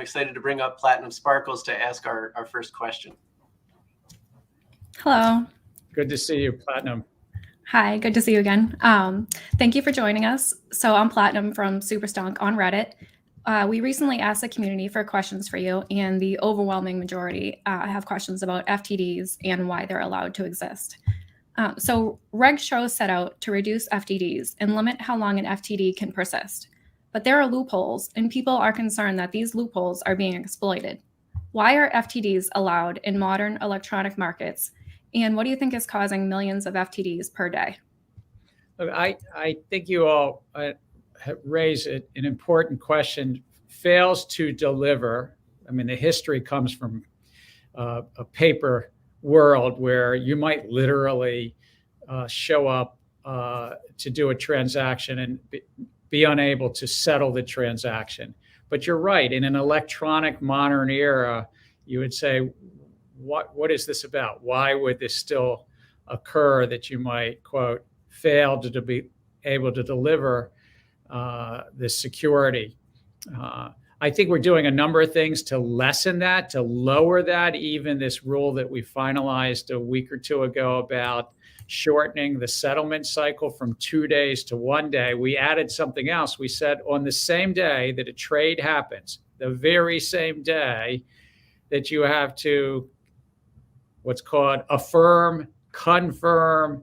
excited to bring up Platinum Sparkles to ask our first question. Hello. Good to see you, Platinum. Hi, good to see you again. Thank you for joining us. So I'm Platinum from Superstonk on Reddit. We recently asked the community for questions for you, and the overwhelming majority have questions about FTDs and why they're allowed to exist. So Reg Show set out to reduce FTDs and limit how long an FTD can persist. But there are loopholes, and people are concerned that these loopholes are being exploited. Why are FTDs allowed in modern electronic markets? And what do you think is causing millions of FTDs per day? Look, I think you all raise an important question. Fails to deliver. I mean, the history comes from a paper world where you might literally show up to do a transaction and be unable to settle the transaction. But you're right. In an electronic modern era, you would say, what is this about? Why would this still occur that you might, quote, fail to be able to deliver this security? I think we're doing a number of things to lessen that, to lower that. Even this rule that we finalized a week or two ago about shortening the settlement cycle from 2 days to 1 day, we added something else. We said on the same day that a trade happens, the very same day that you have to what's called affirm, confirm,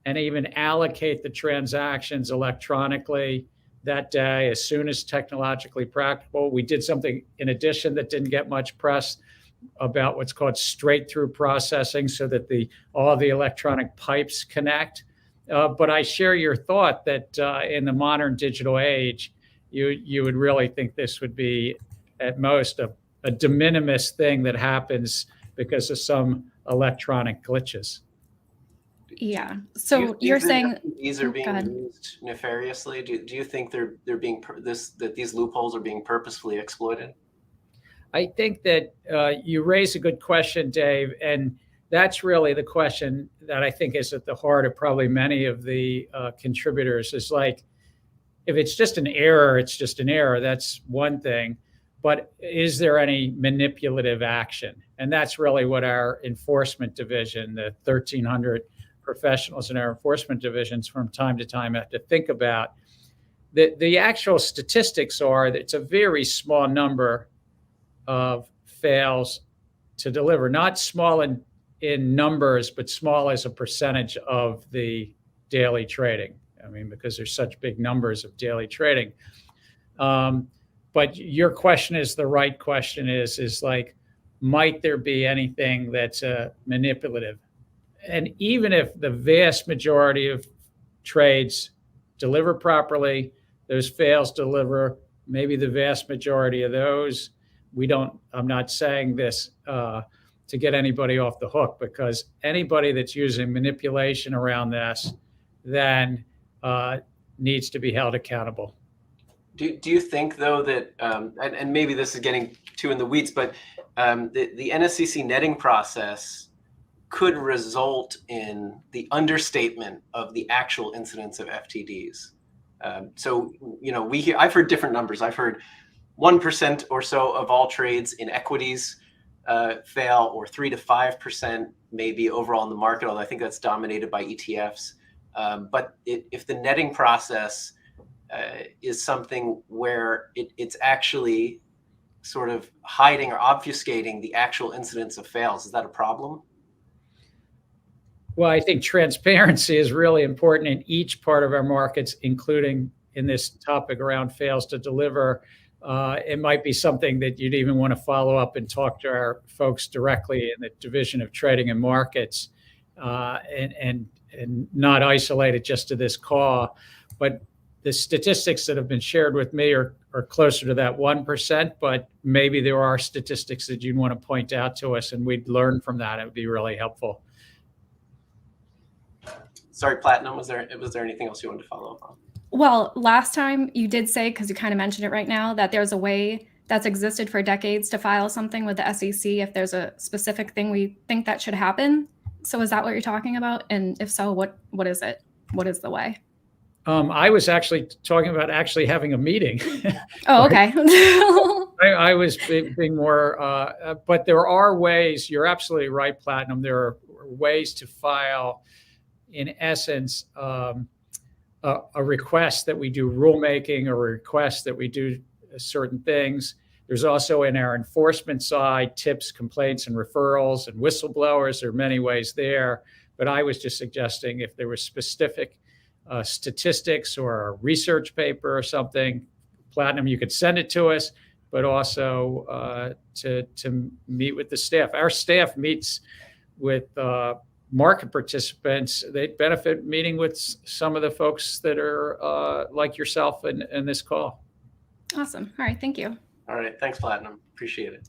and even allocate the transactions electronically that day as soon as technologically practical. We did something in addition that didn't get much press about what's called straight-through processing so that all the electronic pipes connect. But I share your thought that in the modern digital age, you would really think this would be at most a de minimis thing that happens because of some electronic glitches. Yeah. So you're saying these are being used nefariously? Do you think they're being that these loopholes are being purposefully exploited? I think that you raise a good question, Dave, and that's really the question that I think is at the heart of probably many of the contributors. Is like, if it's just an error, it's just an error. That's one thing. But is there any manipulative action? And that's really what our enforcement division, the 1,300 professionals in our enforcement divisions from time to time have to think about. The actual statistics are that it's a very small number of fails to deliver, not small in numbers, but small as a percentage of the daily trading. I mean, because there's such big numbers of daily trading. But your question is the right question is like, might there be anything that's manipulative? And even if the vast majority of trades deliver properly, those fails deliver, maybe the vast majority of those, I'm not saying this to get anybody off the hook, because anybody that's using manipulation around this then needs to be held accountable. Do you think, though, that, and maybe this is getting too in the weeds, but the NSCC netting process could result in the understatement of the actual incidence of FTDs? So, I've heard different numbers. I've heard 1% or so of all trades in equities fail, or 3 to 5% maybe overall in the market, although I think that's dominated by ETFs. But if the netting process is something where it's actually sort of hiding or obfuscating the actual incidence of fails, is that a problem? Well, I think transparency is really important in each part of our markets, including in this topic around fails to deliver. It might be something that you'd even want to follow up and talk to our folks directly in the Division of Trading and Markets, and not isolate it just to this call. But the statistics that have been shared with me are closer to that 1%, but maybe there are statistics that you'd want to point out to us and we'd learn from that. It would be really helpful. Sorry, Platinum, was there anything else you wanted to follow up on? Well, last time you did say, because you kind of mentioned it right now, that there's a way that's existed for decades to file something with the SEC if there's a specific thing we think that should happen. So is that what you're talking about? And if so, what is it? What is the way? I was actually talking about actually having a meeting. Oh, okay. I was being more, but there are ways, you're absolutely right, Platinum. There are ways to file, in essence, a request that we do rulemaking or a request that we do certain things. There's also in our enforcement side, tips, complaints, and referrals and whistleblowers. There are many ways there. But I was just suggesting if there was specific statistics or a research paper or something, Platinum, you could send it to us, but also to meet with the staff. Our staff meets with market participants. They benefit meeting with some of the folks that are like yourself in this call. Awesome. All right. Thank you. All right. Thanks, Platinum. Appreciate it.